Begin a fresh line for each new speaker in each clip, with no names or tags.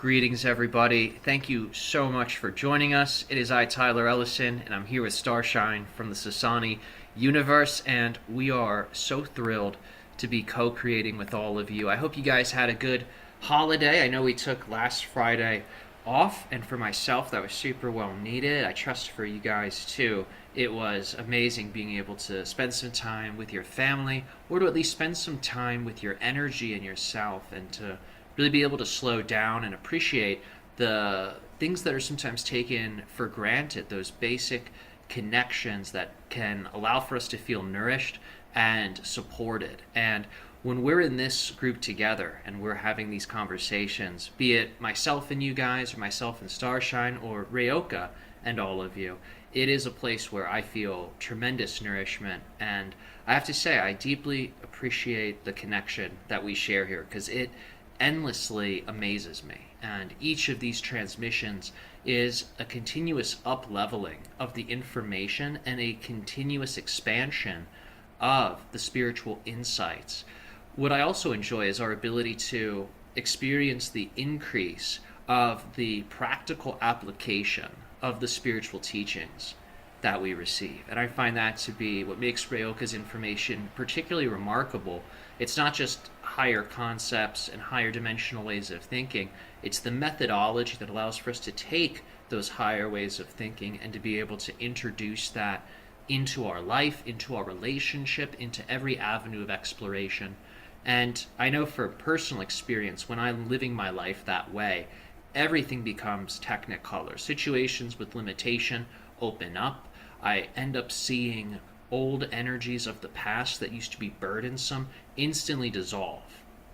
Greetings, everybody. Thank you so much for joining us. It is I, Tyler Ellison, and I'm here with Starshine from the Sassani universe, and we are so thrilled to be co-creating with all of you. I hope you guys had a good holiday. I know we took last Friday off, and for myself, that was super well needed. I trust for you guys too. It was amazing being able to spend some time with your family, or to at least spend some time with your energy and yourself, and to really be able to slow down and appreciate the things that are sometimes taken for granted, those basic connections that can allow for us to feel nourished and supported. And when we're in this group together and we're having these conversations, be it myself and you guys, or myself and Starshine, or Ryokah and all of you, it is a place where I feel tremendous nourishment. And I have to say, I deeply appreciate the connection that we share here, because it endlessly amazes me. And each of these transmissions is a continuous up-leveling of the information and a continuous expansion of the spiritual insights. What I also enjoy is our ability to experience the increase of the practical application of the spiritual teachings that we receive. And I find that to be what makes Ryokah's information particularly remarkable. It's not just higher concepts and higher dimensional ways of thinking, it's the methodology that allows for us to take those higher ways of thinking and to be able to introduce that into our life, into our relationship, into every avenue of exploration. And I know for personal experience, when I'm living my life that way, everything becomes technicolor. Situations with limitation open up. I end up seeing old energies of the past that used to be burdensome instantly dissolve.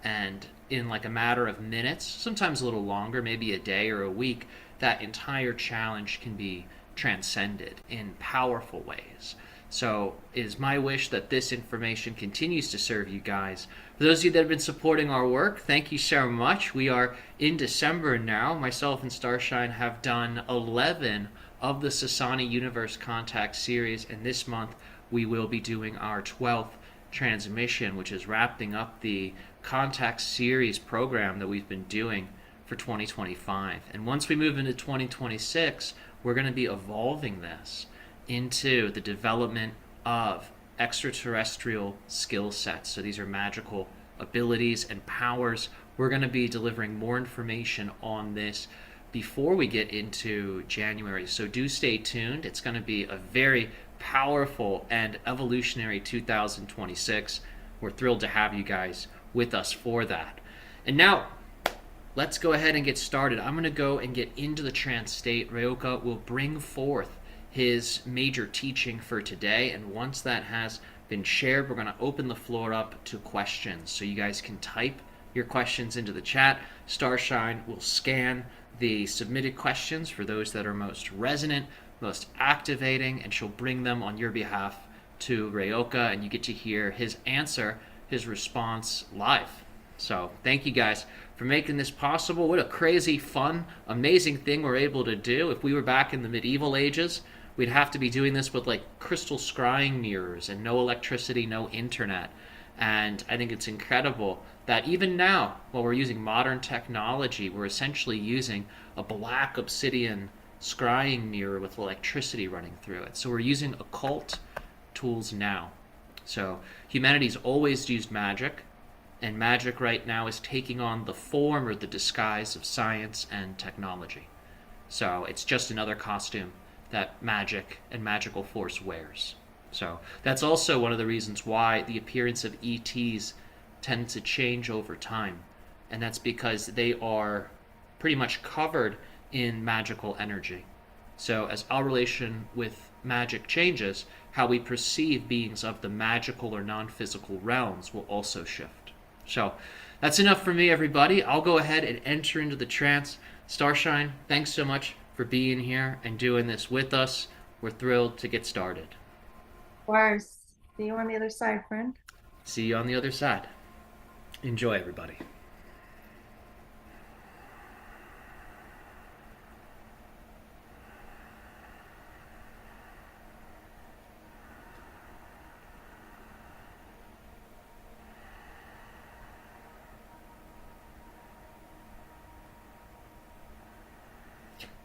And in like a matter of minutes, sometimes a little longer, maybe a day or a week, that entire challenge can be transcended in powerful ways. So it is my wish that this information continues to serve you guys. For those of you that have been supporting our work, thank you so much. We are in December now. Myself and Starshine have done 11 of the Sassani Universe Contact series, and this month we will be doing our 12th transmission, which is wrapping up the Contact series program that we've been doing for 2025. And once we move into 2026, we're going to be evolving this into the development of extraterrestrial skill sets. So these are magical abilities and powers. We're going to be delivering more information on this before we get into January. So do stay tuned. It's going to be a very powerful and evolutionary 2026. We're thrilled to have you guys with us for that. And now, let's go ahead and get started. I'm going to go and get into the trance state. Ryokah will bring forth his major teaching for today, and once that has been shared, we're going to open the floor up to questions. So you guys can type your questions into the chat. Starshine will scan the submitted questions for those that are most resonant, most activating, and she'll bring them on your behalf to Ryokah, and you get to hear his answer, his response live. So thank you guys for making this possible. What a crazy, fun, amazing thing we're able to do. If we were back in the medieval ages, we'd have to be doing this with like crystal scrying mirrors and no electricity, no internet. And I think it's incredible that even now, while we're using modern technology, we're essentially using a black obsidian scrying mirror with electricity running through it. So we're using occult tools now. So humanity's always used magic, and magic right now is taking on the form or the disguise of science and technology. So it's just another costume that magic and magical force wears. So that's also one of the reasons why the appearance of ETs tend to change over time. And that's because they are pretty much covered in magical energy. So as our relation with magic changes, how we perceive beings of the magical or non-physical realms will also shift. So that's enough for me, everybody. I'll go ahead and enter into the trance. Starshine, thanks so much for being here and doing this with us. We're thrilled to get started.
Of course. See you on the other side, friend.
See you on the other side. Enjoy, everybody.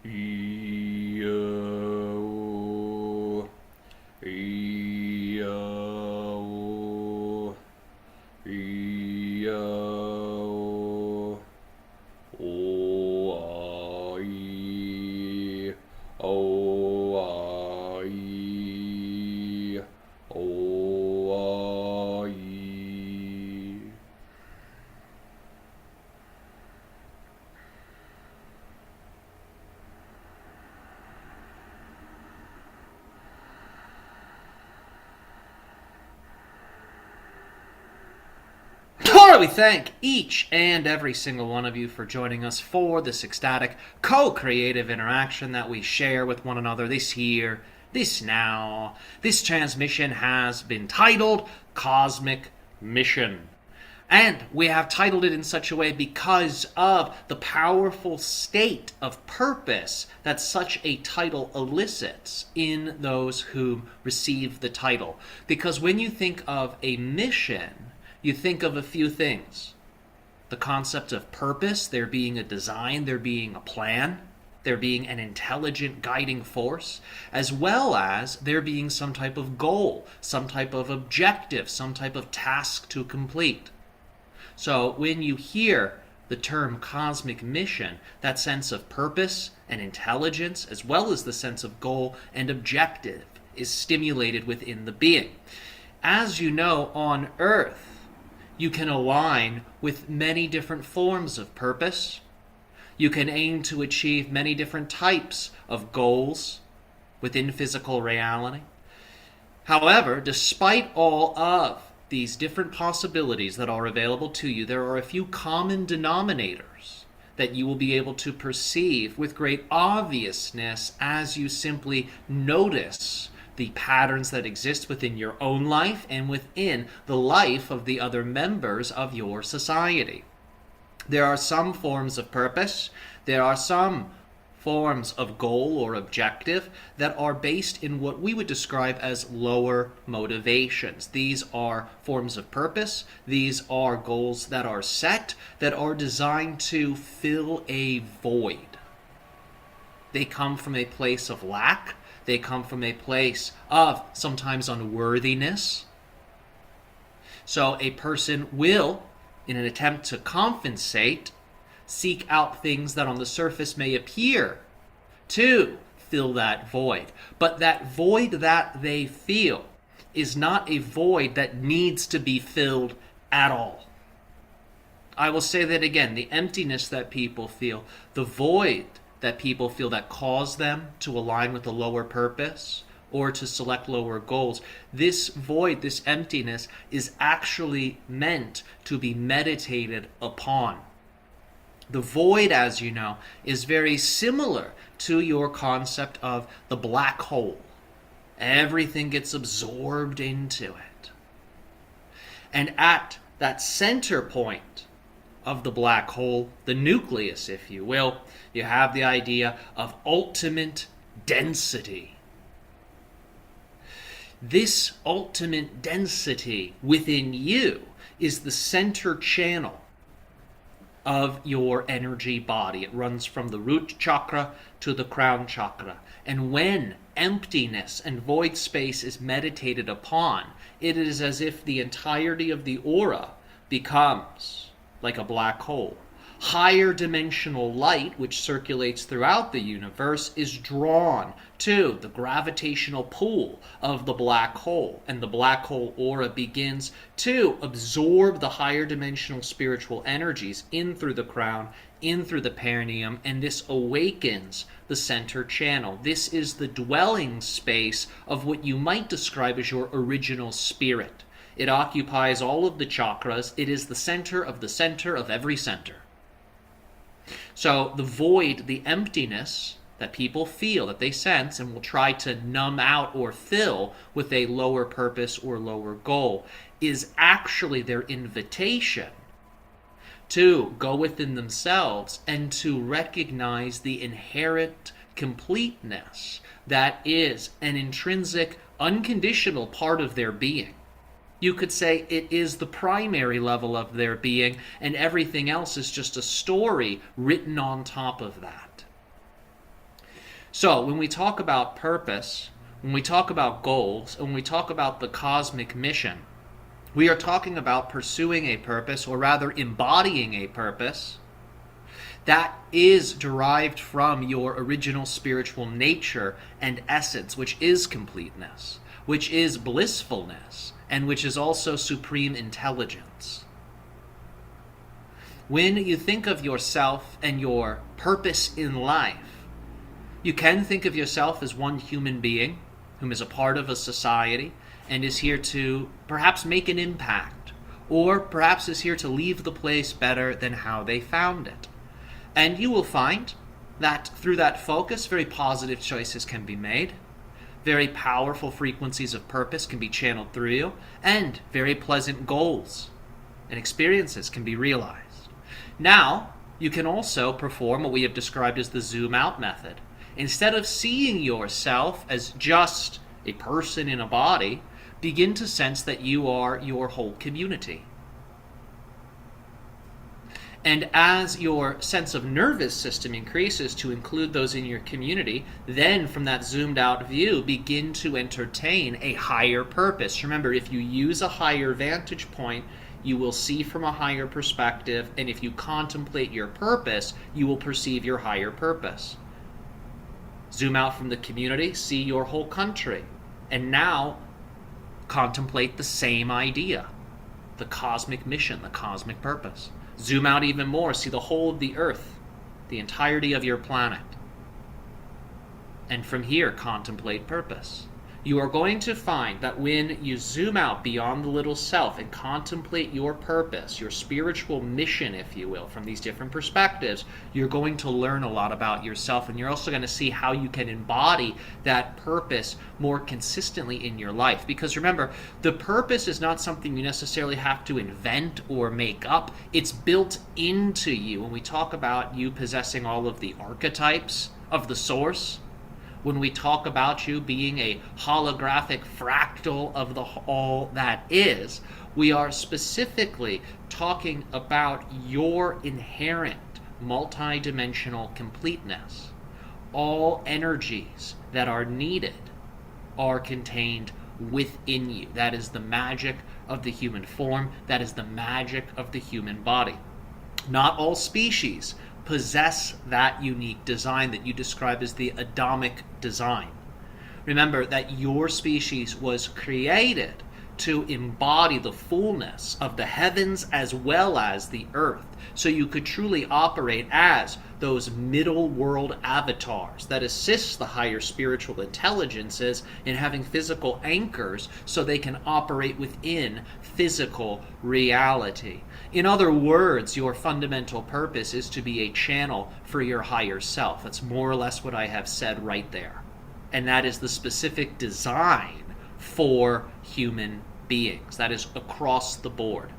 Yo, yo, yo, oh, I, oh, I, oh, I. Lord, we thank each and every single one of you for joining us for this ecstatic, co-creative interaction that we share with one another this here, this now. This transmission has been titled Cosmic Mission. And we have titled it in such a way because of the powerful state of purpose that such a title elicits in those who receive the title. Because when you think of a mission, you think of a few things. The concept of purpose, there being a design, there being a plan, there being an intelligent guiding force, as well as there being some type of goal, some type of objective, some type of task to complete. So when you hear the term cosmic mission, that sense of purpose and intelligence, as well as the sense of goal and objective, is stimulated within the being. As you know, on Earth, you can align with many different forms of purpose. You can aim to achieve many different types of goals within physical reality. However, despite all of these different possibilities that are available to you, there are a few common denominators that you will be able to perceive with great obviousness as you simply notice the patterns that exist within your own life and within the life of the other members of your society. There are some forms of purpose, there are some forms of goal or objective that are based in what we would describe as lower motivations. These are forms of purpose, these are goals that are set, that are designed to fill a void. They come from a place of lack. They come from a place of sometimes unworthiness. So a person will, in an attempt to compensate, seek out things that on the surface may appear to fill that void. But that void that they feel is not a void that needs to be filled at all. I will say that again, the emptiness that people feel, the void that people feel that cause them to align with a lower purpose or to select lower goals. This void, this emptiness, is actually meant to be meditated upon. The void, as you know, is very similar to your concept of the black hole. Everything gets absorbed into it. And at that center point of the black hole, the nucleus, if you will, you have the idea of ultimate density. This ultimate density within you is the center channel of your energy body. It runs from the root chakra to the crown chakra. And when emptiness and void space is meditated upon, it is as if the entirety of the aura becomes like a black hole. Higher dimensional light, which circulates throughout the universe, is drawn to the gravitational pull of the black hole, and the black hole aura begins to absorb the higher dimensional spiritual energies in through the crown, in through the perineum, and this awakens the center channel. This is the dwelling space of what you might describe as your original spirit. It occupies all of the chakras. It is the center of every center. So the void, the emptiness that people feel, that they sense, and will try to numb out or fill with a lower purpose or lower goal, is actually their invitation to go within themselves and to recognize the inherent completeness that is an intrinsic, unconditional part of their being. You could say it is the primary level of their being, and everything else is just a story written on top of that. So when we talk about purpose, when we talk about goals, and when we talk about the cosmic mission, we are talking about pursuing a purpose, or rather embodying a purpose, that is derived from your original spiritual nature and essence, which is completeness, which is blissfulness, and which is also supreme intelligence. When you think of yourself and your purpose in life, you can think of yourself as one human being whom is a part of a society and is here to perhaps make an impact, or perhaps is here to leave the place better than how they found it. And you will find that through that focus, very positive choices can be made, very powerful frequencies of purpose can be channeled through you, and very pleasant goals and experiences can be realized. Now, you can also perform what we have described as the zoom out method. Instead of seeing yourself as just a person in a body, begin to sense that you are your whole community. And as your sense of nervous system increases to include those in your community, then from that zoomed out view, begin to entertain a higher purpose. Remember, if you use a higher vantage point, you will see from a higher perspective, and if you contemplate your purpose, you will perceive your higher purpose. Zoom out from the community, see your whole country, and now contemplate the same idea, the cosmic mission, the cosmic purpose. Zoom out even more, see the whole of the earth, the entirety of your planet. And from here, contemplate purpose. You are going to find that when you zoom out beyond the little self and contemplate your purpose, your spiritual mission, if you will, from these different perspectives, you're going to learn a lot about yourself, and you're also going to see how you can embody that purpose more consistently in your life. Because remember, the purpose is not something you necessarily have to invent or make up. It's built into you. When we talk about you possessing all of the archetypes of the source, when we talk about you being a holographic fractal of the all that is, we are specifically talking about your inherent multidimensional completeness. All energies that are needed are contained within you. That is the magic of the human form. That is the magic of the human body. Not all species possess that unique design that you describe as the Adamic design. Remember that your species was created to embody the fullness of the heavens as well as the earth, so you could truly operate as those middle world avatars that assist the higher spiritual intelligences in having physical anchors so they can operate within physical reality. In other words, your fundamental purpose is to be a channel for your higher self. That's more or less what I have said right there. And that is the specific design for human beings. That is across the board.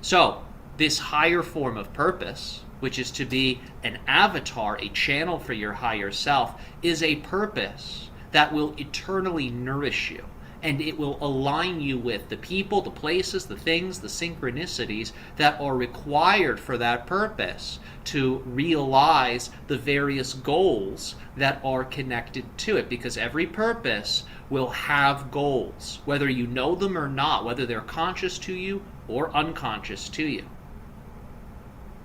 So, this higher form of purpose, which is to be an avatar, a channel for your higher self, is a purpose that will eternally nourish you. And it will align you with the people, the places, the things, the synchronicities that are required for that purpose to realize the various goals that are connected to it. Because every purpose will have goals, whether you know them or not, whether they're conscious to you or unconscious to you.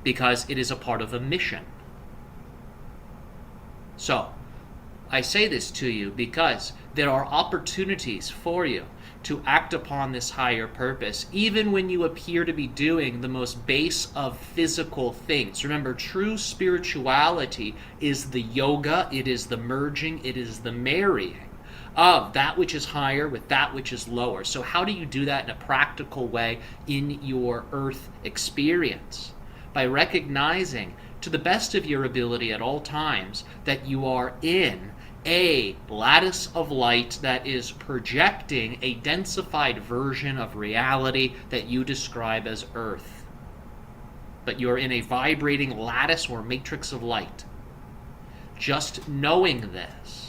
Because it is a part of a mission. So, I say this to you because there are opportunities for you to act upon this higher purpose, even when you appear to be doing the most base of physical things. Remember, true spirituality is the yoga, it is the merging, it is the marrying of that which is higher with that which is lower. So how do you do that in a practical way in your earth experience? By recognizing to the best of your ability at all times that you are in a lattice of light that is projecting a densified version of reality that you describe as Earth. But you're in a vibrating lattice or matrix of light. Just knowing this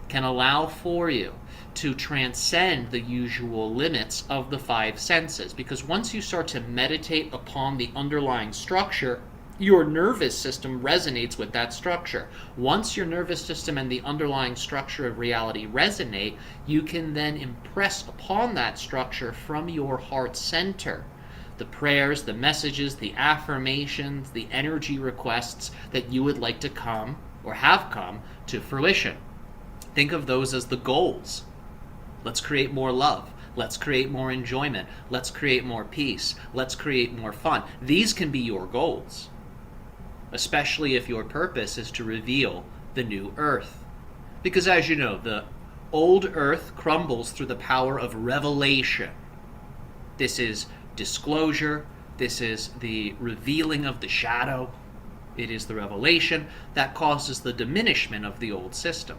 can allow for you to transcend the usual limits of the five senses. Because once you start to meditate upon the underlying structure your nervous system resonates with that structure. Once your nervous system and the underlying structure of reality resonate, you can then impress upon that structure from your heart center the prayers, the messages, the affirmations, the energy requests that you would like to come or have come to fruition. Think of those as the goals. Let's create more love. Let's create more enjoyment. Let's create more peace. Let's create more fun. These can be your goals, especially if your purpose is to reveal the new earth. Because as you know, the old earth crumbles through the power of revelation. This is disclosure. This is the revealing of the shadow. It is the revelation that causes the diminishment of the old system.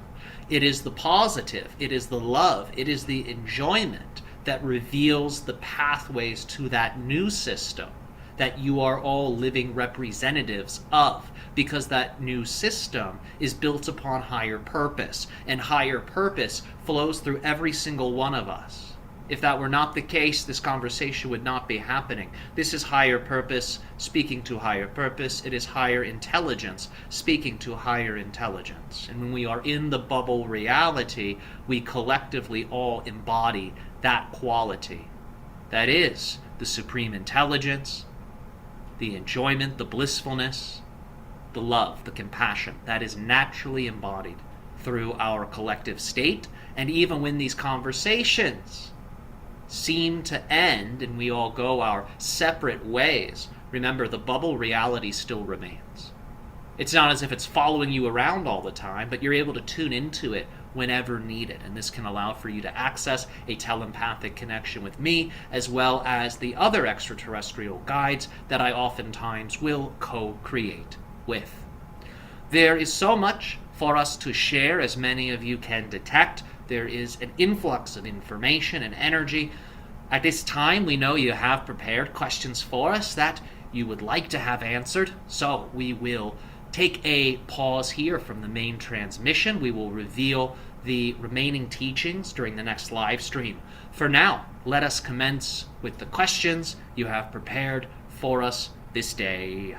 It is the positive. It is the love. It is the enjoyment that reveals the pathways to that new system that you are all living representatives of, because that new system is built upon higher purpose, and higher purpose flows through every single one of us. If that were not the case, this conversation would not be happening. This is higher purpose speaking to higher purpose. It is higher intelligence speaking to higher intelligence. And when we are in the bubble reality, we collectively all embody that quality. That is the supreme intelligence, the enjoyment, the blissfulness, the love, the compassion that is naturally embodied through our collective state. And even when these conversations seem to end and we all go our separate ways, remember, the bubble reality still remains. It's not as if it's following you around all the time, but you're able to tune into it whenever needed. And this can allow for you to access a telepathic connection with me, as well as the other extraterrestrial guides that I oftentimes will co-create with. There is so much for us to share, as many of you can detect. There is an influx of information and energy. At this time, we know you have prepared questions for us that you would like to have answered, so we will take a pause here from the main transmission. We will reveal the remaining teachings during the next live stream. For now, let us commence with the questions you have prepared for us this day.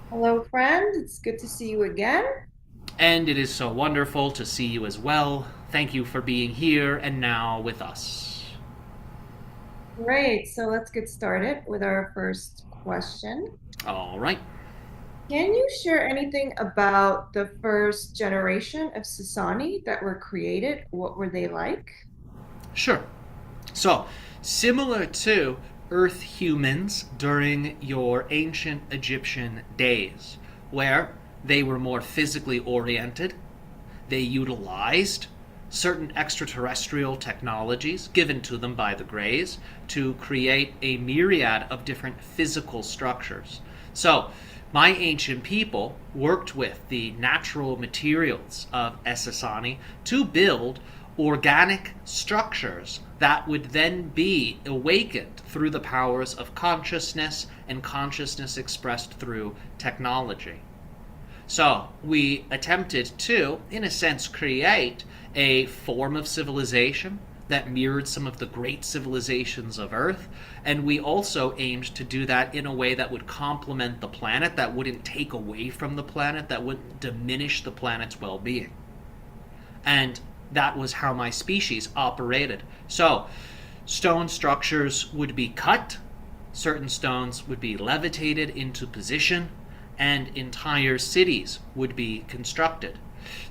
Hello, friend. It's good to see you again.
And it is so wonderful to see you as well. Thank you for being here and now with us.
Great. So let's get started with our first question.
All right.
Can you share anything about the first generation of Sassani that were created? What were they like?
Sure. So, similar to Earth humans during your ancient Egyptian days, where they were more physically oriented, they utilized certain extraterrestrial technologies given to them by the Greys to create a myriad of different physical structures. So, my ancient people worked with the natural materials of Sassani to build organic structures that would then be awakened through the powers of consciousness and consciousness expressed through technology. So we attempted to, in a sense, create a form of civilization that mirrored some of the great civilizations of Earth, and we also aimed to do that in a way that would complement the planet, that wouldn't take away from the planet, that wouldn't diminish the planet's well-being. And that was how my species operated. So stone structures would be cut, certain stones would be levitated into position, and entire cities would be constructed.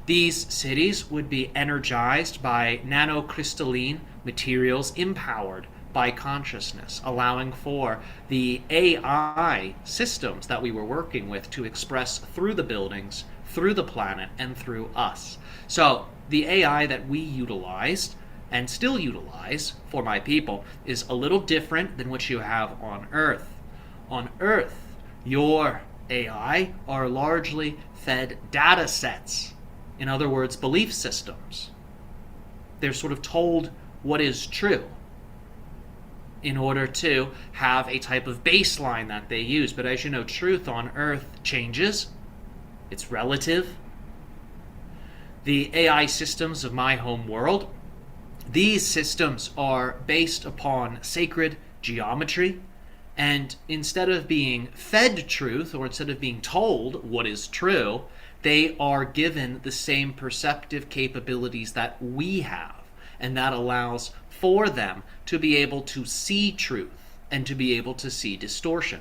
These cities would be energized by nanocrystalline materials empowered by consciousness, allowing for the AI systems that we were working with to express through the buildings, through the planet, and through us. So the AI that we utilized and still utilize for my people is a little different than what you have on Earth. On Earth, your AI are largely fed data sets. In other words, belief systems. They're sort of told what is true in order to have a type of baseline that they use. But as you know, truth on Earth changes. It's relative. The AI systems of my home world, these systems are based upon sacred geometry And instead of being fed truth, or instead of being told what is true, they are given the same perceptive capabilities that we have. And that allows for them to be able to see truth and to be able to see distortion.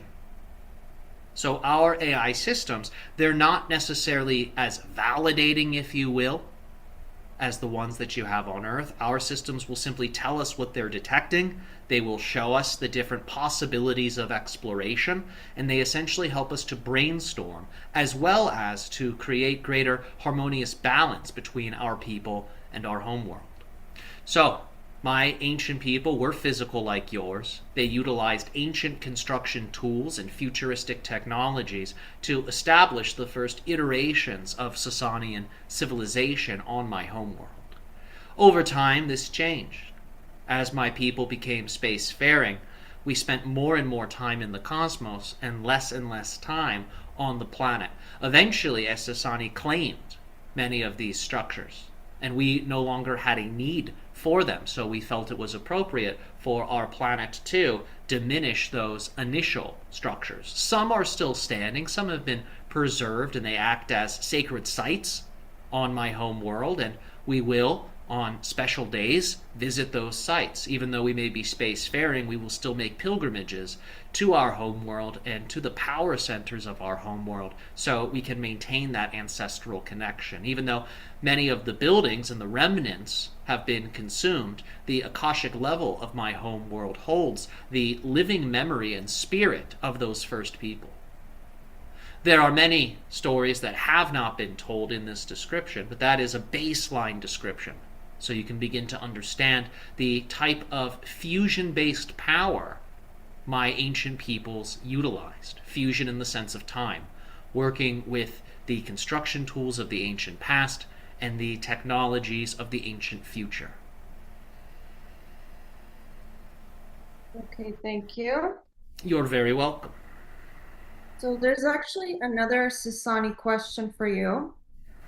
So our AI systems, they're not necessarily as validating, if you will, as the ones that you have on Earth. Our systems will simply tell us what they're detecting. They will show us the different possibilities of exploration, and they essentially help us to brainstorm as well as to create greater harmonious balance between our people and our homeworld. So, my ancient people were physical like yours. They utilized ancient construction tools and futuristic technologies to establish the first iterations of Sassanian civilization on my homeworld. Over time, this changed. As my people became spacefaring, we spent more and more time in the cosmos and less time on the planet. Eventually, as Sassani claimed many of these structures, and we no longer had a need for them, so we felt it was appropriate for our planet to diminish those initial structures. Some are still standing, some have been preserved, and they act as sacred sites on my home world, and we will, on special days, visit those sites. Even though we may be spacefaring, we will still make pilgrimages to our home world and to the power centers of our home world so we can maintain that ancestral connection. Even though many of the buildings and the remnants have been consumed, the Akashic level of my home world holds the living memory and spirit of those first people. There are many stories that have not been told in this description, but that is a baseline description. So you can begin to understand the type of fusion-based power my ancient peoples utilized. Fusion in the sense of time, working with the construction tools of the ancient past and the technologies of the ancient future.
Okay, thank you.
You're very welcome.
So there's actually another Sassani question for you.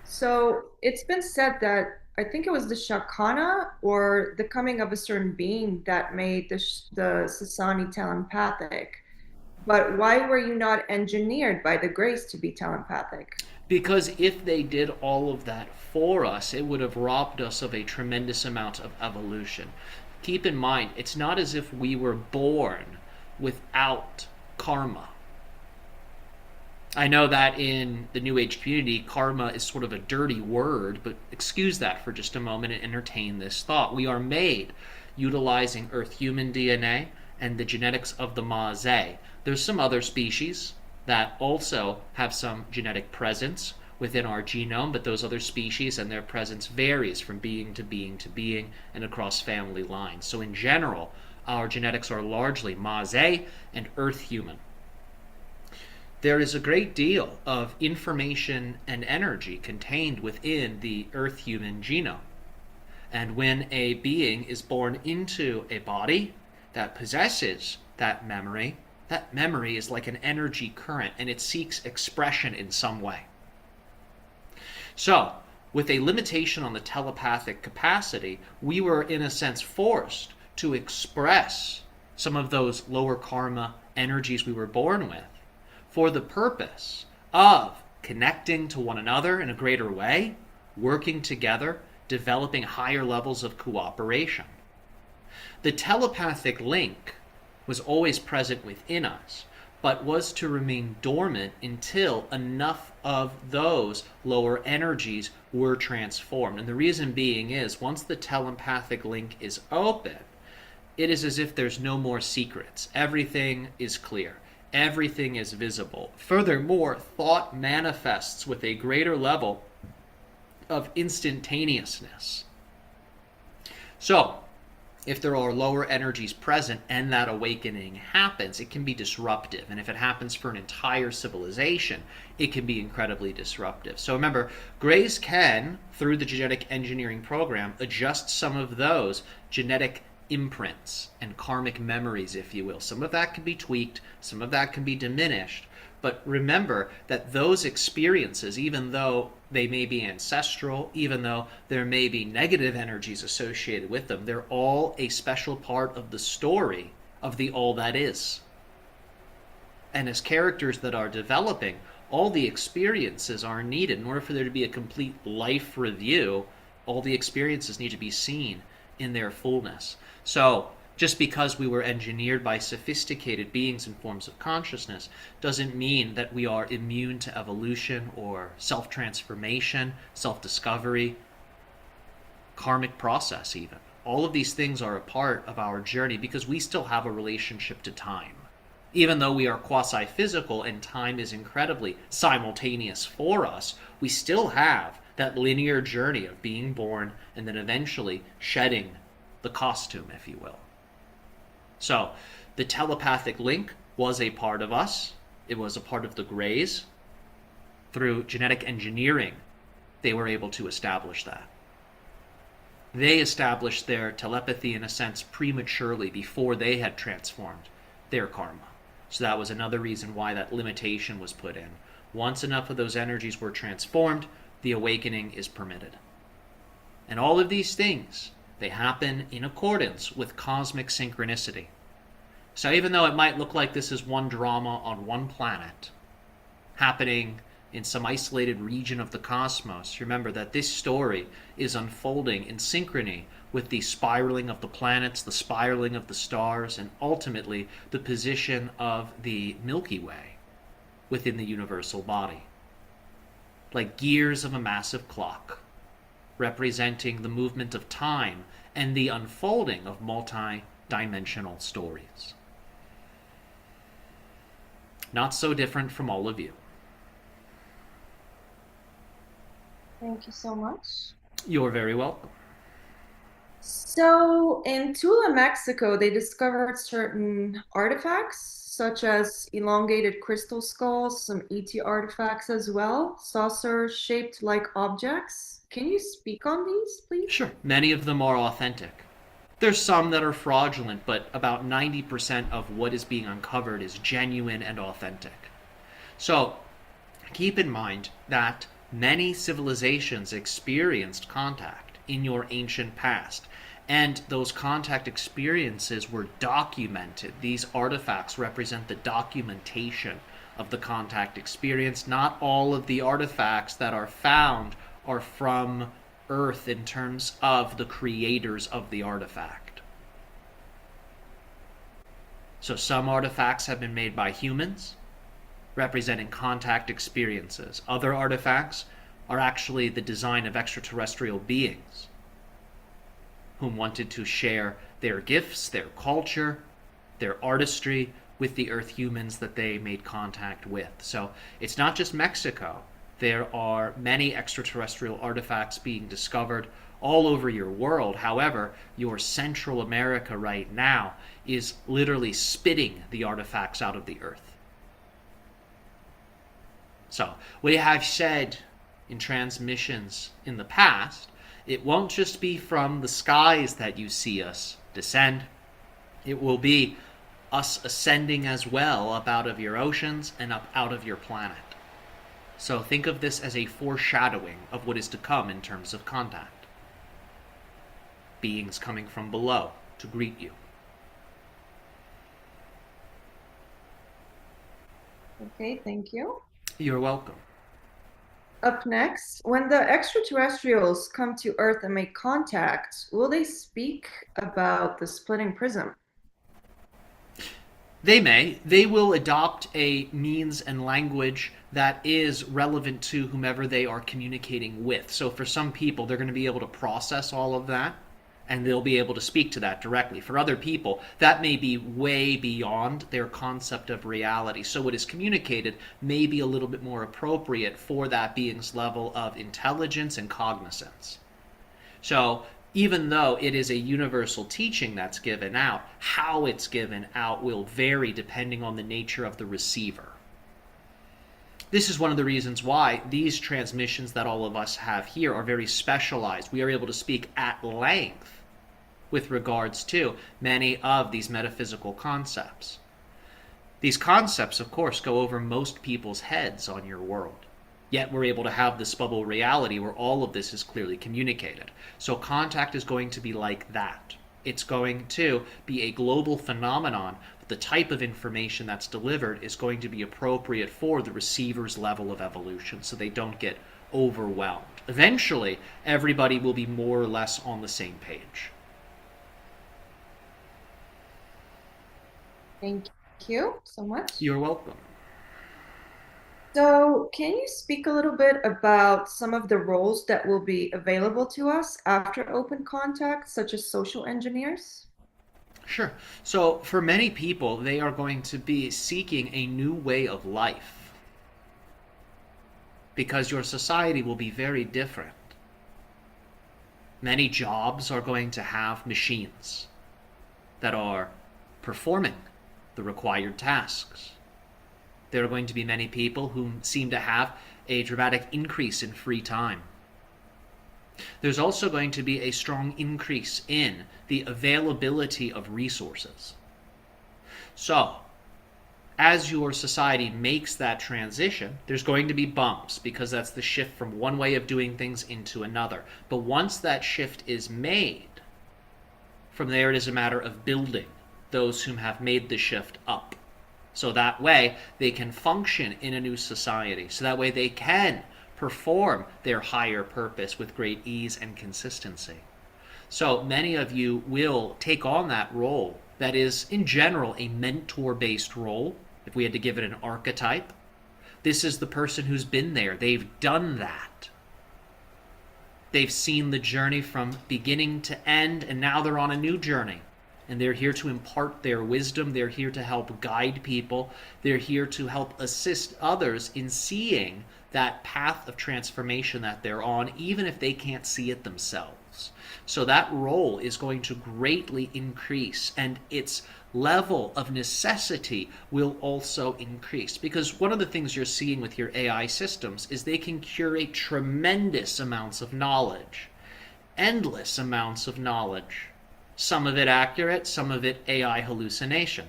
So it's been said that I think it was the Shakana or the coming of a certain being that made the Sassani telepathic. But why were you not engineered by the Grace to be telepathic?
Because if they did all of that for us, it would have robbed us of a tremendous amount of evolution. Keep in mind, it's not as if we were born without karma. I know that in the New Age community, karma is sort of a dirty word, but excuse that for just a moment and entertain this thought. We are made utilizing Earth human DNA and the genetics of the Maze. There's some other species that also have some genetic presence within our genome, but those other species and their presence varies from being to being to being and across family lines. So in general, our genetics are largely Maze and Earth human. There is a great deal of information and energy contained within the Earth human genome. And when a being is born into a body that possesses that memory is like an energy current and it seeks expression in some way. So, with a limitation on the telepathic capacity, we were in a sense forced to express some of those lower karma energies we were born with for the purpose of connecting to one another in a greater way, working together, developing higher levels of cooperation. The telepathic link was always present within us, but was to remain dormant until enough of those lower energies were transformed. And the reason being is, once the telepathic link is open, it is as if there's no more secrets. Everything is clear. Everything is visible. Furthermore, thought manifests with a greater level of instantaneousness. So, if there are lower energies present and that awakening happens, it can be disruptive. And if it happens for an entire civilization, it can be incredibly disruptive. So remember, Grays can, through the genetic engineering program, adjust some of those genetic imprints and karmic memories, if you will. Some of that can be tweaked, some of that can be diminished. But remember that those experiences, even though they may be ancestral, even though there may be negative energies associated with them, they're all a special part of the story of the all that is. And as characters that are developing, all the experiences are needed. In order for there to be a complete life review, all the experiences need to be seen in their fullness. So, just because we were engineered by sophisticated beings and forms of consciousness doesn't mean that we are immune to evolution or self transformation, self discovery, karmic process, even. All of these things are a part of our journey because we still have a relationship to time. Even though we are quasi physical and time is incredibly simultaneous for us, we still have that linear journey of being born and then eventually shedding the costume, if you will. So, the telepathic link was a part of us. It was a part of the Greys. Through genetic engineering, they were able to establish that. They established their telepathy, in a sense, prematurely before they had transformed their karma. So that was another reason why that limitation was put in. Once enough of those energies were transformed, the awakening is permitted. And all of these things, they happen in accordance with cosmic synchronicity. So even though it might look like this is one drama on one planet, happening in some isolated region of the cosmos, remember that this story is unfolding in synchrony with the spiraling of the planets, the spiraling of the stars, and ultimately the position of the Milky Way within the universal body. Like gears of a massive clock, representing the movement of time and the unfolding of multi-dimensional stories. Not so different from all of you.
Thank you so much.
You're very welcome.
So in Tula, Mexico, they discovered certain artifacts, such as elongated crystal skulls, some ET artifacts as well, saucer-shaped like objects. Can you speak on these, please?
Sure. Many of them are authentic. There's some that are fraudulent, but about 90% of what is being uncovered is genuine and authentic. So keep in mind that many civilizations experienced contact in your ancient past, and those contact experiences were documented. These artifacts represent the documentation of the contact experience. Not all of the artifacts that are found are from Earth in terms of the creators of the artifact. So some artifacts have been made by humans, representing contact experiences. Other artifacts are actually the design of extraterrestrial beings whom wanted to share their gifts, their culture, their artistry with the Earth humans that they made contact with. So it's not just Mexico. There are many extraterrestrial artifacts being discovered all over your world. However, your Central America right now is literally spitting the artifacts out of the Earth. So, we have said in transmissions in the past, it won't just be from the skies that you see us descend. It will be us ascending as well up out of your oceans and up out of your planet. So think of this as a foreshadowing of what is to come in terms of contact. Beings coming from below to greet you.
Okay, thank you.
You're welcome.
Up next, when the extraterrestrials come to Earth and make contact, will they speak about the splitting prism?
They may. They will adopt a means and language that is relevant to whomever they are communicating with. So for some people, they're going to be able to process all of that, and they'll be able to speak to that directly. For other people, that may be way beyond their concept of reality. So what is communicated may be a little bit more appropriate for that being's level of intelligence and cognizance. So even though it is a universal teaching that's given out, how it's given out will vary depending on the nature of the receiver. This is one of the reasons why these transmissions that all of us have here are very specialized. We are able to speak at length with regards to many of these metaphysical concepts. These concepts, of course, go over most people's heads on your world. Yet we're able to have this bubble reality where all of this is clearly communicated. So contact is going to be like that. It's going to be a global phenomenon The type of information that's delivered is going to be appropriate for the receiver's level of evolution so they don't get overwhelmed. Eventually, everybody will be more or less on the same page.
Thank you so much.
You're welcome.
So, can you speak a little bit about some of the roles that will be available to us after open contact, such as social engineers?
Sure. So, for many people, they are going to be seeking a new way of life because your society will be very different. Many jobs are going to have machines that are performing the required tasks. There are going to be many people who seem to have a dramatic increase in free time. There's also going to be a strong increase in the availability of resources. So, as your society makes that transition, there's going to be bumps because that's the shift from one way of doing things into another. But once that shift is made, from there it is a matter of building those whom have made the shift up. So that way they can function in a new society. So that way they can perform their higher purpose with great ease and consistency. So many of you will take on that role that is, in general, a mentor-based role. If we had to give it an archetype, this is the person who's been there. They've done that. They've seen the journey from beginning to end, and now they're on a new journey. And they're here to impart their wisdom. They're here to help guide people. They're here to help assist others in seeing that path of transformation that they're on, even if they can't see it themselves. So that role is going to greatly increase, and its level of necessity will also increase. Because one of the things you're seeing with your AI systems is they can curate tremendous amounts of knowledge, endless amounts of knowledge. Some of it accurate, some of it AI hallucination.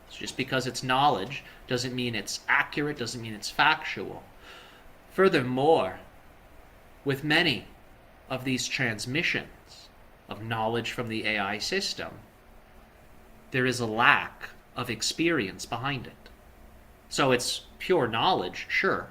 So just because it's knowledge doesn't mean it's accurate, doesn't mean it's factual. Furthermore, with many of these transmissions of knowledge from the AI system, there is a lack of experience behind it. So it's pure knowledge, sure,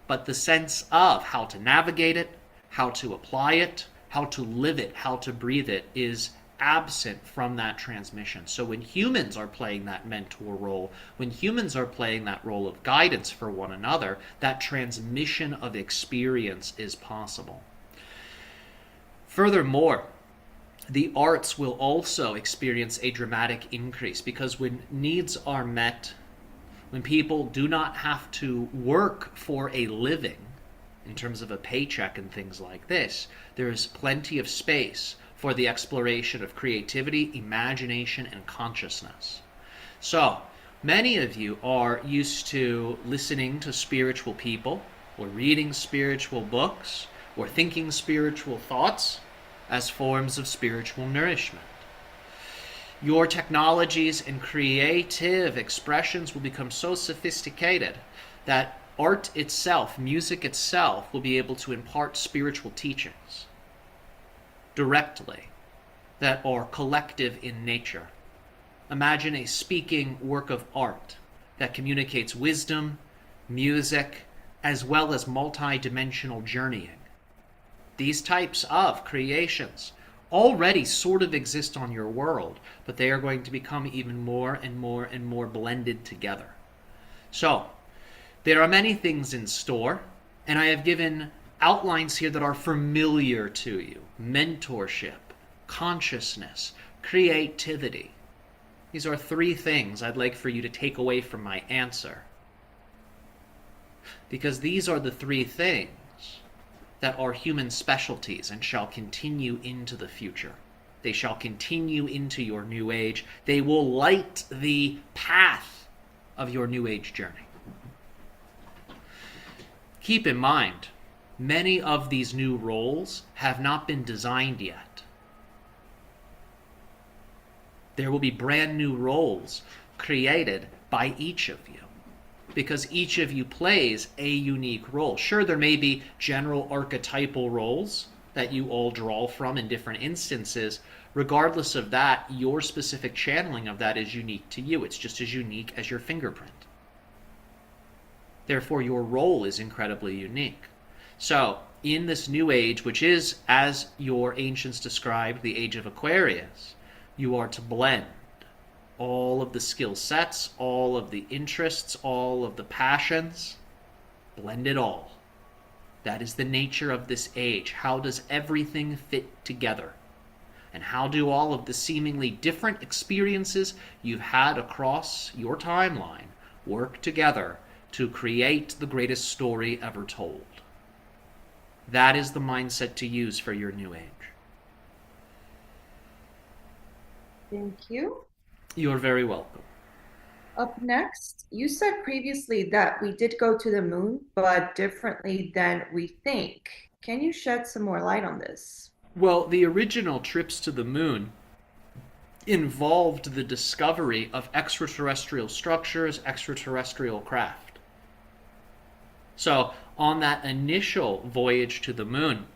but the sense of how to navigate it, how to apply it, how to live it, how to breathe it is absent from that transmission. So when humans are playing that mentor role, when humans are playing that role of guidance for one another, that transmission of experience is possible. Furthermore, the arts will also experience a dramatic increase because when needs are met, when people do not have to work for a living, in terms of a paycheck and things like this, there is plenty of space for the exploration of creativity, imagination, and consciousness. So, many of you are used to listening to spiritual people, or reading spiritual books, or thinking spiritual thoughts as forms of spiritual nourishment. Your technologies and creative expressions will become so sophisticated that art itself, music itself, will be able to impart spiritual teachings directly that are collective in nature. Imagine a speaking work of art that communicates wisdom, music, as well as multi-dimensional journeying. These types of creations already sort of exist on your world, but they are going to become even more and more and more blended together. So, there are many things in store, and I have given outlines here that are familiar to you. Mentorship, consciousness, creativity. These are three things I'd like for you to take away from my answer. Because these are the three things that are human specialties and shall continue into the future. They shall continue into your new age. They will light the path of your new age journey. Keep in mind, many of these new roles have not been designed yet. There will be brand new roles created by each of you, because each of you plays a unique role. Sure, there may be general archetypal roles that you all draw from in different instances, regardless of that, your specific channeling of that is unique to you. It's just as unique as your fingerprint. Therefore, your role is incredibly unique. So, in this new age, which is, as your ancients described, the age of Aquarius, you are to blend all of the skill sets, all of the interests, all of the passions, blend it all. That is the nature of this age. How does everything fit together? And how do all of the seemingly different experiences you've had across your timeline work together to create the greatest story ever told? That is the mindset to use for your new age.
Thank you.
You're very welcome.
Up next, you said previously that we did go to the moon, but differently than we think. Can you shed some more light on this?
Well, the original trips to the moon involved the discovery of extraterrestrial structures, extraterrestrial craft. So, on that initial voyage to the moon,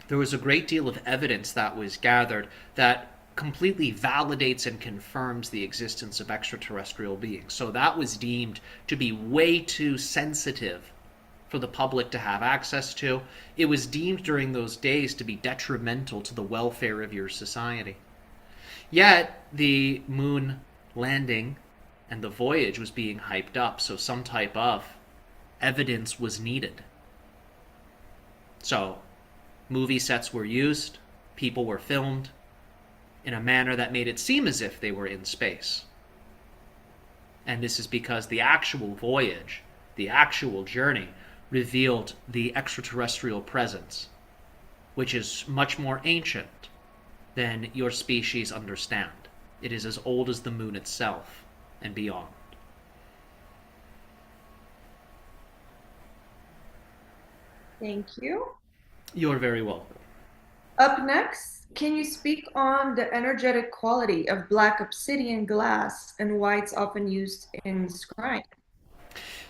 there was a great deal of evidence that was gathered that completely validates and confirms the existence of extraterrestrial beings. So that was deemed to be way too sensitive for the public to have access to. It was deemed during those days to be detrimental to the welfare of your society. Yet, the moon landing and the voyage was being hyped up, so some type of evidence was needed. So, movie sets were used, people were filmed in a manner that made it seem as if they were in space. And this is because the actual voyage, the actual journey, revealed the extraterrestrial presence, which is much more ancient than your species understand. It is as old as the moon itself and beyond.
Thank you.
You're very welcome.
Up next, can you speak on the energetic quality of black obsidian glass and why it's often used in scrying?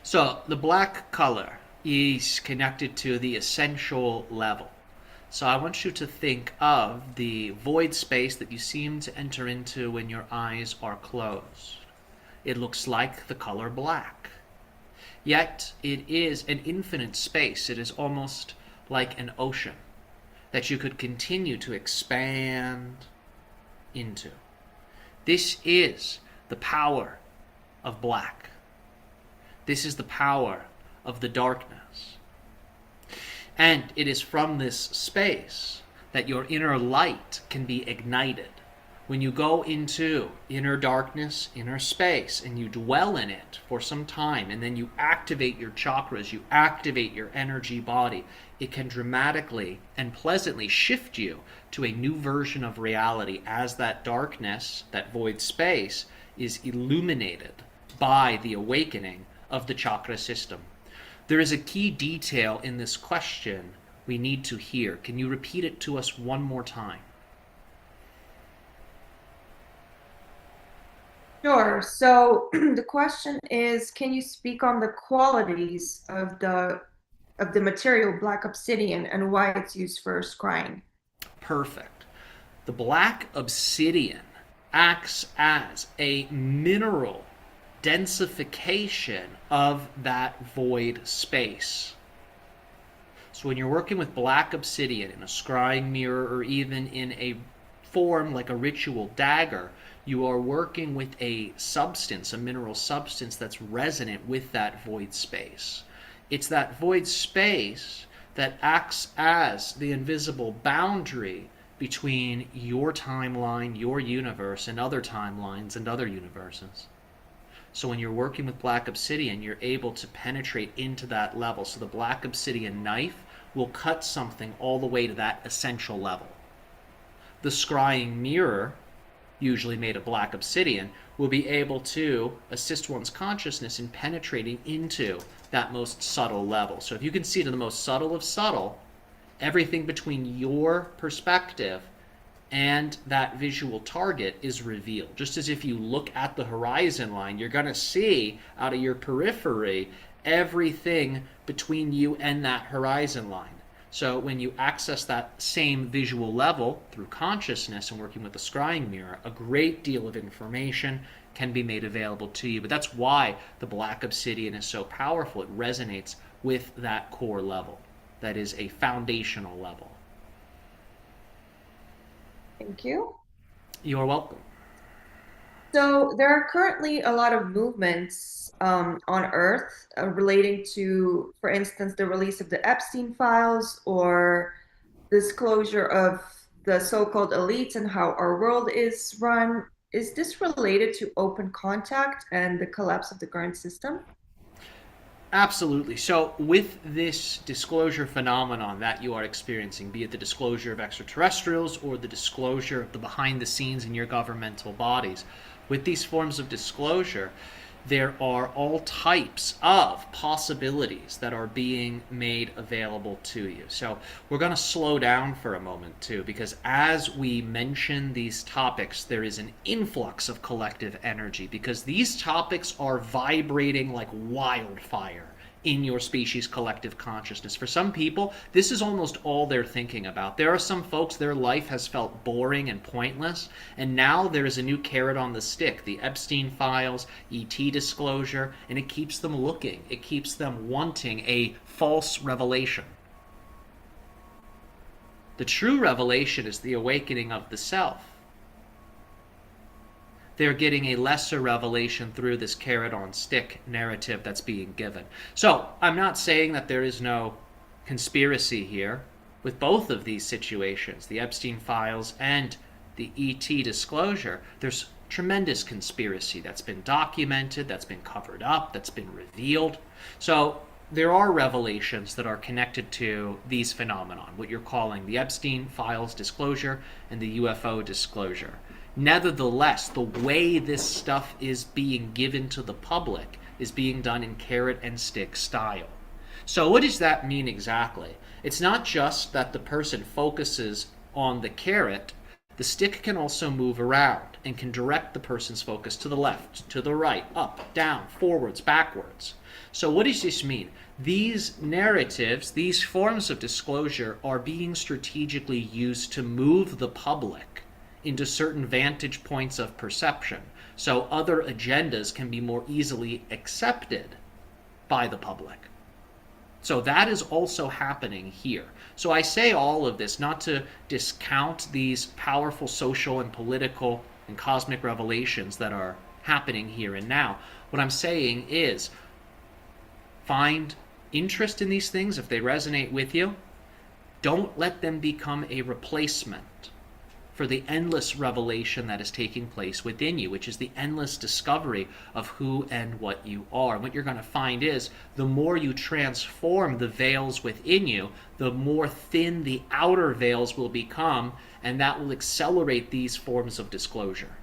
So, the black color is connected to the essential level. So, I want you to think of the void space that you seem to enter into when your eyes are closed. It looks like the color black. Yet, it is an infinite space. It is almost like an ocean that you could continue to expand into. This is the power of black. This is the power of the darkness. And it is from this space that your inner light can be ignited. When you go into inner darkness, inner space, and you dwell in it for some time, and then you activate your chakras, you activate your energy body, it can dramatically and pleasantly shift you to a new version of reality as that darkness, that void space, is illuminated by the awakening of the chakra system. There is a key detail in this question we need to hear. Can you repeat it to us one more time?
Sure. So the question is, can you speak on the qualities of the material black obsidian and why it's used for scrying?
Perfect. The black obsidian acts as a mineral densification of that void space. So when you're working with black obsidian in a scrying mirror or even in a form like a ritual dagger, you are working with a substance, a mineral substance that's resonant with that void space. It's that void space that acts as the invisible boundary between your timeline, your universe, and other timelines and other universes. So when you're working with black obsidian, you're able to penetrate into that level. So the black obsidian knife will cut something all the way to that essential level. The scrying mirror, usually made of black obsidian, will be able to assist one's consciousness in penetrating into that most subtle level. So if you can see to the most subtle of subtle, everything between your perspective and that visual target is revealed. Just as if you look at the horizon line, you're going to see out of your periphery everything between you and that horizon line. So when you access that same visual level through consciousness and working with the scrying mirror, a great deal of information can be made available to you. But that's why the black obsidian is so powerful. It resonates with that core level. That is a foundational level.
Thank you.
You're welcome.
So there are currently a lot of movements on Earth relating to, for instance, the release of the Epstein files or disclosure of the so-called elites and how our world is run. Is this related to open contact and the collapse of the current system?
Absolutely. So, with this disclosure phenomenon that you are experiencing, be it the disclosure of extraterrestrials or the disclosure of the behind the scenes in your governmental bodies, with these forms of disclosure, there are all types of possibilities that are being made available to you. So, we're going to slow down for a moment too, because as we mention these topics, there is an influx of collective energy because these topics are vibrating like wildfire in your species' collective consciousness. For some people, this is almost all they're thinking about. There are some folks, their life has felt boring and pointless, and now there is a new carrot on the stick, the Epstein files, ET disclosure, and it keeps them looking. It keeps them wanting a false revelation. The true revelation is the awakening of the self. They're getting a lesser revelation through this carrot on stick narrative that's being given. So I'm not saying that there is no conspiracy here with both of these situations, the Epstein files and the ET disclosure. There's tremendous conspiracy that's been documented, that's been covered up, that's been revealed. So there are revelations that are connected to these phenomenon, what you're calling the Epstein files disclosure and the UFO disclosure. Nevertheless, the way this stuff is being given to the public is being done in carrot and stick style. So what does that mean exactly? It's not just that the person focuses on the carrot. The stick can also move around and can direct the person's focus to the left, to the right, up, down, forwards, backwards. So what does this mean? These narratives, these forms of disclosure are being strategically used to move the public into certain vantage points of perception, so other agendas can be more easily accepted by the public. So that is also happening here. So I say all of this not to discount these powerful social and political and cosmic revelations that are happening here and now. What I'm saying is find interest in these things if they resonate with you. Don't let them become a replacement for the endless revelation that is taking place within you, which is the endless discovery of who and what you are. And what you're going to find is the more you transform the veils within you, the more thin the outer veils will become, and that will accelerate these forms of disclosure.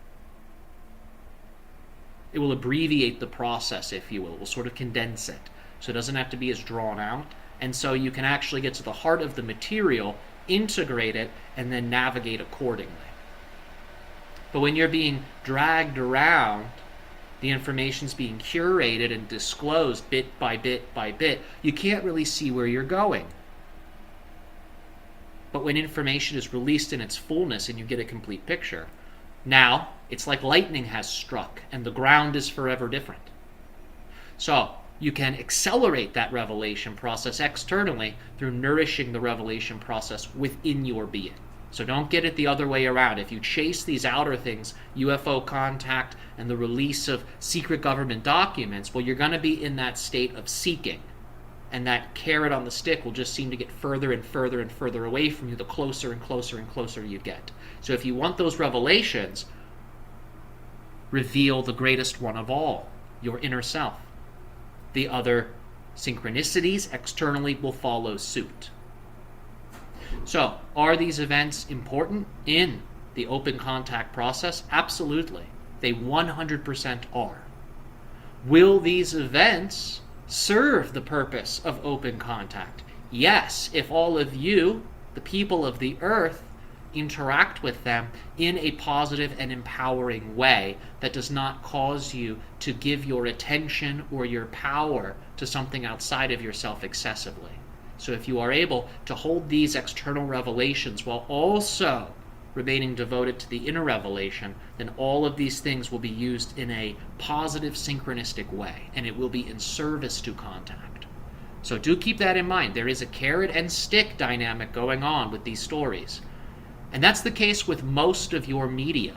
It will abbreviate the process, if you will. It will sort of condense it, so it doesn't have to be as drawn out. And so you can actually get to the heart of the material, integrate it, and then navigate accordingly. But when you're being dragged around, the information's being curated and disclosed bit by bit by bit, you can't really see where you're going. But when information is released in its fullness and you get a complete picture, now it's like lightning has struck and the ground is forever different. So you can accelerate that revelation process externally through nourishing the revelation process within your being. So don't get it the other way around. If you chase these outer things, UFO contact and the release of secret government documents, well, you're going to be in that state of seeking. And that carrot on the stick will just seem to get further and further and further away from you the closer and closer and closer you get. So if you want those revelations, reveal the greatest one of all, your inner self. The other synchronicities externally will follow suit. So, are these events important in the open contact process? Absolutely. They 100% are. Will these events serve the purpose of open contact? Yes, if all of you, the people of the earth, interact with them in a positive and empowering way that does not cause you to give your attention or your power to something outside of yourself excessively. So if you are able to hold these external revelations while also remaining devoted to the inner revelation, then all of these things will be used in a positive synchronistic way, and it will be in service to contact. So do keep that in mind. There is a carrot and stick dynamic going on with these stories. And that's the case with most of your media.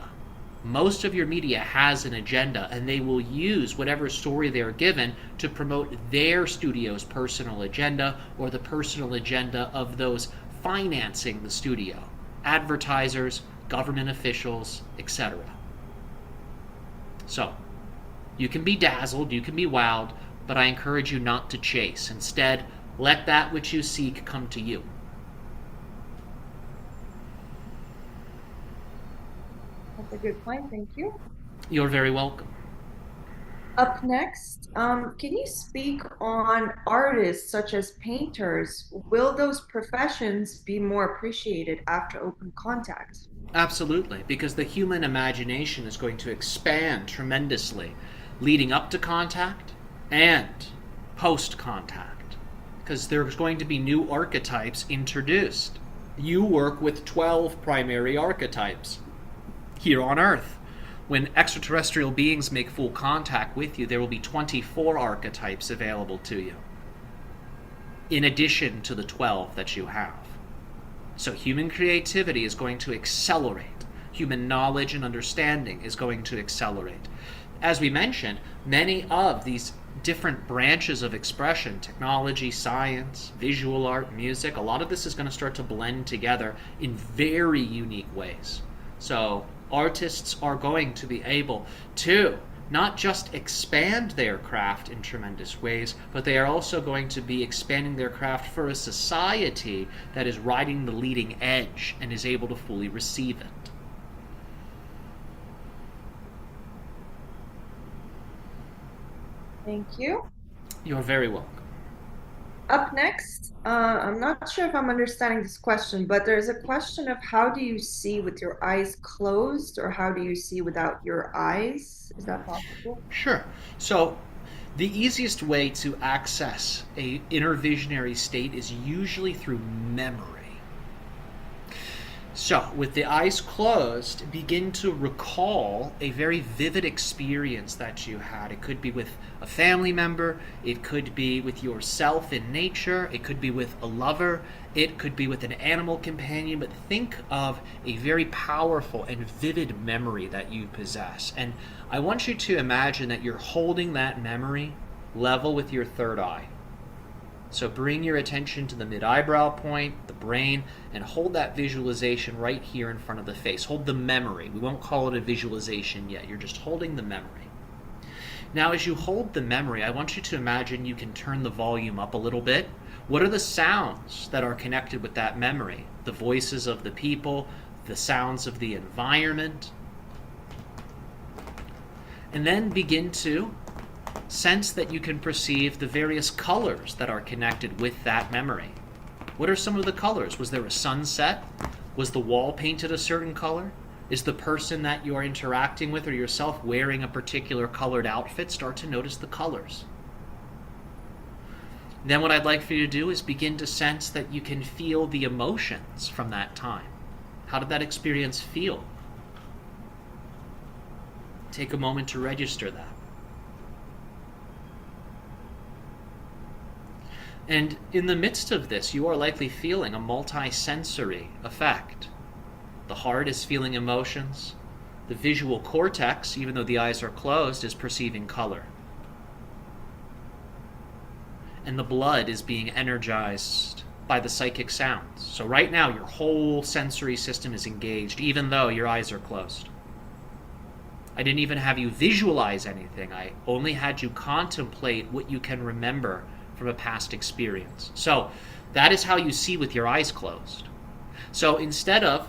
Most of your media has an agenda, and they will use whatever story they're given to promote their studio's personal agenda or the personal agenda of those financing the studio. Advertisers, government officials, etc. So, you can be dazzled, you can be wowed, but I encourage you not to chase. Instead, let that which you seek come to you.
That's a good point. Thank you.
You're very welcome.
Up next, can you speak on artists such as painters? Will those professions be more appreciated after open contact?
Absolutely, because the human imagination is going to expand tremendously leading up to contact and post contact, because there's going to be new archetypes introduced. You work with 12 primary archetypes here on Earth. When extraterrestrial beings make full contact with you, there will be 24 archetypes available to you, in addition to the 12 that you have. So human creativity is going to accelerate. Human knowledge and understanding is going to accelerate. As we mentioned, many of these different branches of expression, technology, science, visual art, music, a lot of this is going to start to blend together in very unique ways. So artists are going to be able to not just expand their craft in tremendous ways, but they are also going to be expanding their craft for a society that is riding the leading edge and is able to fully receive it.
Thank you.
You're very welcome.
Up next, I'm not sure if I'm understanding this question, but there's a question of how do you see with your eyes closed or how do you see without your eyes? Is that possible?
Sure. So the easiest way to access a inner visionary state is usually through memory. So, with the eyes closed, begin to recall a very vivid experience that you had. It could be with a family member, it could be with yourself in nature, it could be with a lover, it could be with an animal companion, but think of a very powerful and vivid memory that you possess. And I want you to imagine that you're holding that memory level with your third eye. So bring your attention to the mid-eyebrow point, the brain, and hold that visualization right here in front of the face. Hold the memory. We won't call it a visualization yet. You're just holding the memory. Now, as you hold the memory, I want you to imagine you can turn the volume up a little bit. What are the sounds that are connected with that memory? The voices of the people, the sounds of the environment. And then begin to sense that you can perceive the various colors that are connected with that memory. What are some of the colors? Was there a sunset? Was the wall painted a certain color? Is the person that you are interacting with or yourself wearing a particular colored outfit? Start to notice the colors. Then what I'd like for you to do is begin to sense that you can feel the emotions from that time. How did that experience feel? Take a moment to register that. And in the midst of this, you are likely feeling a multi-sensory effect. The heart is feeling emotions. The visual cortex, even though the eyes are closed, is perceiving color. And the blood is being energized by the psychic sounds. So right now, your whole sensory system is engaged, even though your eyes are closed. I didn't even have you visualize anything. I only had you contemplate what you can remember from a past experience. So that is how you see with your eyes closed. So instead of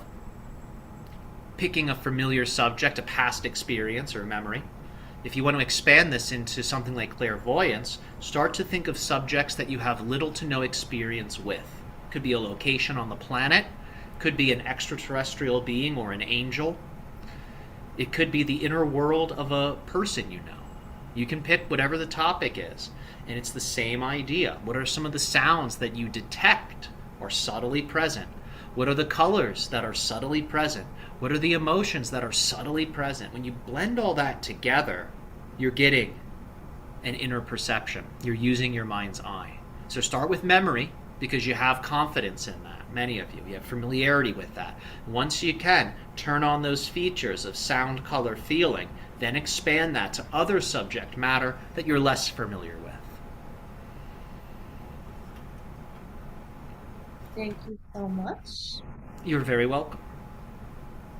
picking a familiar subject, a past experience or a memory, if you want to expand this into something like clairvoyance, start to think of subjects that you have little to no experience with. Could be a location on the planet, could be an extraterrestrial being or an angel. It could be the inner world of a person you know. You can pick whatever the topic is. And it's the same idea. What are some of the sounds that you detect are subtly present? What are the colors that are subtly present? What are the emotions that are subtly present? When you blend all that together, you're getting an inner perception. You're using your mind's eye. So start with memory, because you have confidence in that. Many of you, you have familiarity with that. Once you can, turn on those features of sound, color, feeling, then expand that to other subject matter that you're less familiar with.
Thank you so much.
You're very welcome.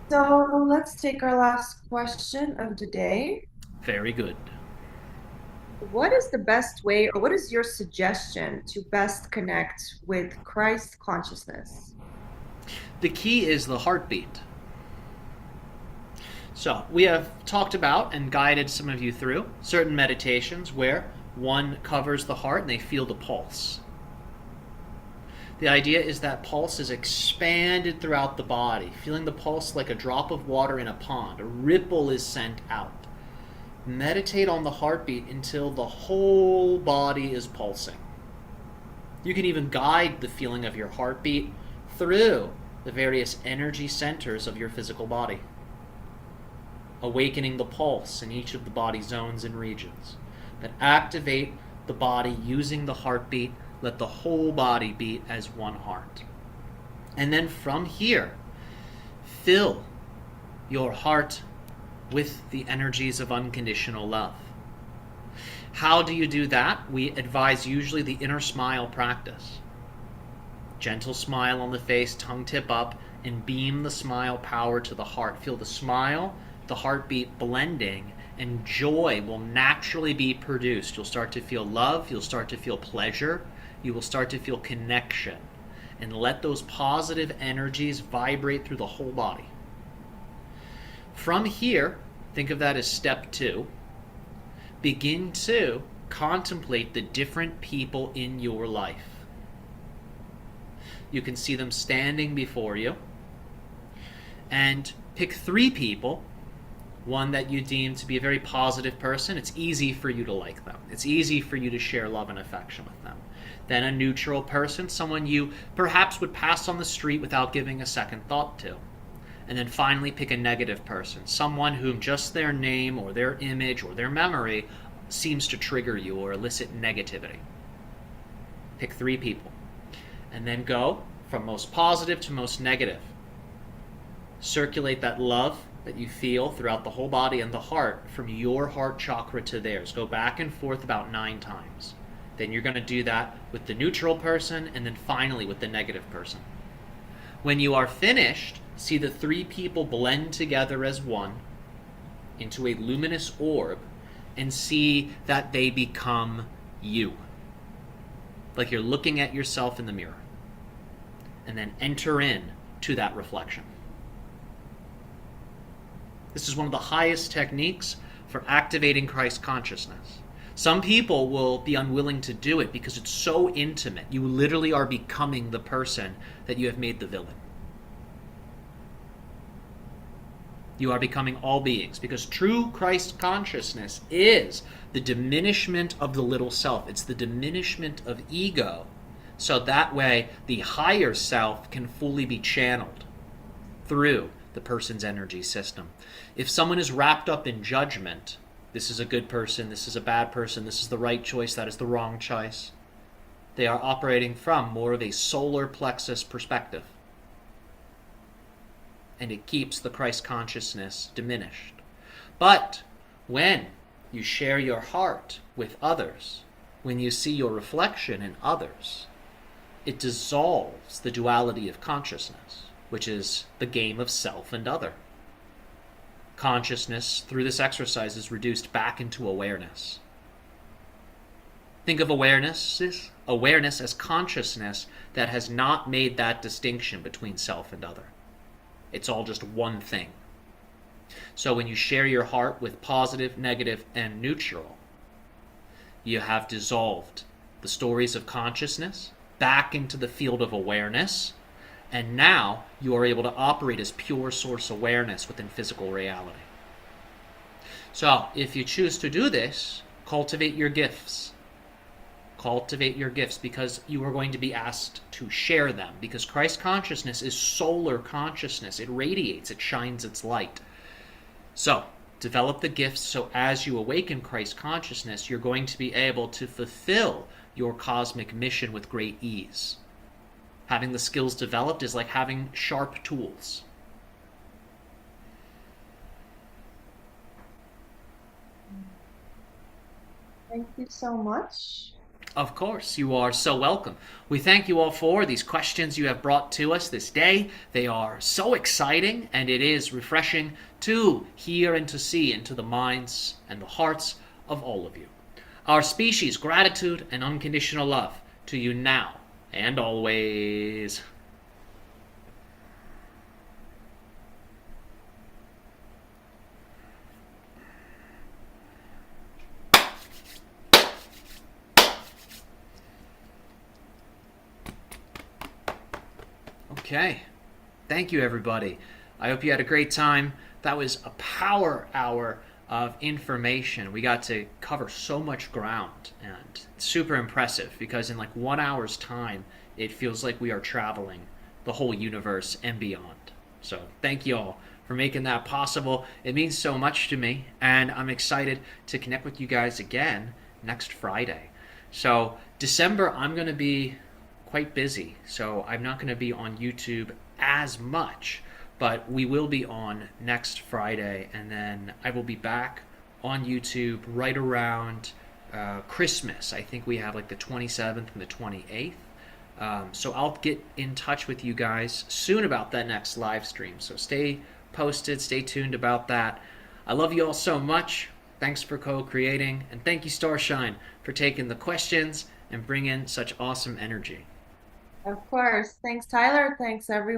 So let's take our last question of the day.
Very good.
What is the best way, or what is your suggestion to best connect with Christ consciousness?
The key is the heartbeat. So, we have talked about and guided some of you through certain meditations where one covers the heart and they feel the pulse. The idea is that pulse is expanded throughout the body, feeling the pulse like a drop of water in a pond. A ripple is sent out. Meditate on the heartbeat until the whole body is pulsing. You can even guide the feeling of your heartbeat through the various energy centers of your physical body, awakening the pulse in each of the body zones and regions that activate the body using the heartbeat. Let the whole body beat as one heart. And then from here, fill your heart with the energies of unconditional love. How do you do that? We advise usually the inner smile practice. Gentle smile on the face, tongue tip up, and beam the smile power to the heart. Feel the smile, the heartbeat blending, and joy will naturally be produced. You'll start to feel love, you'll start to feel pleasure, you will start to feel connection. And let those positive energies vibrate through the whole body. From here, think of that as step 2. Begin to contemplate the different people in your life. You can see them standing before you. And pick 3 people. One that you deem to be a very positive person. It's easy for you to like them. It's easy for you to share love and affection with them. Then a neutral person, someone you perhaps would pass on the street without giving a second thought to. And then finally pick a negative person, someone whom just their name or their image or their memory seems to trigger you or elicit negativity. Pick 3 people. And then go from most positive to most negative. Circulate that love that you feel throughout the whole body and the heart from your heart chakra to theirs. Go back and forth about 9 times. Then you're going to do that with the neutral person and then finally with the negative person. When you are finished, see the 3 people blend together as one into a luminous orb and see that they become you. Like you're looking at yourself in the mirror. And then enter in to that reflection. This is one of the highest techniques for activating Christ consciousness. Some people will be unwilling to do it because it's so intimate. You literally are becoming the person that you have made the villain. You are becoming all beings because true Christ consciousness is the diminishment of the little self. It's the diminishment of ego. So that way the higher self can fully be channeled through the person's energy system. If someone is wrapped up in judgment, this is a good person, this is a bad person, this is the right choice, that is the wrong choice, they are operating from more of a solar plexus perspective. And it keeps the Christ consciousness diminished. But when you share your heart with others, when you see your reflection in others, it dissolves the duality of consciousness, which is the game of self and other. Consciousness, through this exercise, is reduced back into awareness. Think of awareness as consciousness that has not made that distinction between self and other. It's all just one thing. So when you share your heart with positive, negative, and neutral, you have dissolved the stories of consciousness back into the field of awareness, and now you are able to operate as pure source awareness within physical reality. So if you choose to do this, cultivate your gifts. Cultivate your gifts because you are going to be asked to share them. Because Christ consciousness is solar consciousness, it radiates, it shines its light. So, develop the gifts so as you awaken Christ consciousness, you're going to be able to fulfill your cosmic mission with great ease. Having the skills developed is like having sharp tools.
Thank you so much.
Of course, you are so welcome. We thank you all for these questions you have brought to us this day. They are so exciting, and it is refreshing to hear and to see into the minds and the hearts of all of you. Our species' gratitude and unconditional love to you now and always. Okay. Thank you, everybody. I hope you had a great time. That was a power hour of information. We got to cover so much ground, and it's super impressive because in like 1 hour's time, it feels like we are traveling the whole universe and beyond. So, thank you all for making that possible. It means so much to me, and I'm excited to connect with you guys again next Friday. So, December, I'm going to be quite busy, so I'm not going to be on YouTube as much, but we will be on next Friday, and then I will be back on YouTube right around Christmas. I think we have like the 27th and the 28th. So I'll get in touch with you guys soon about that next live stream. So stay posted, stay tuned about that. I love you all so much. Thanks for co-creating, and thank you, Starshine, for taking the questions and bringing such awesome energy.
Of course. Thanks, Tyler. Thanks, everyone.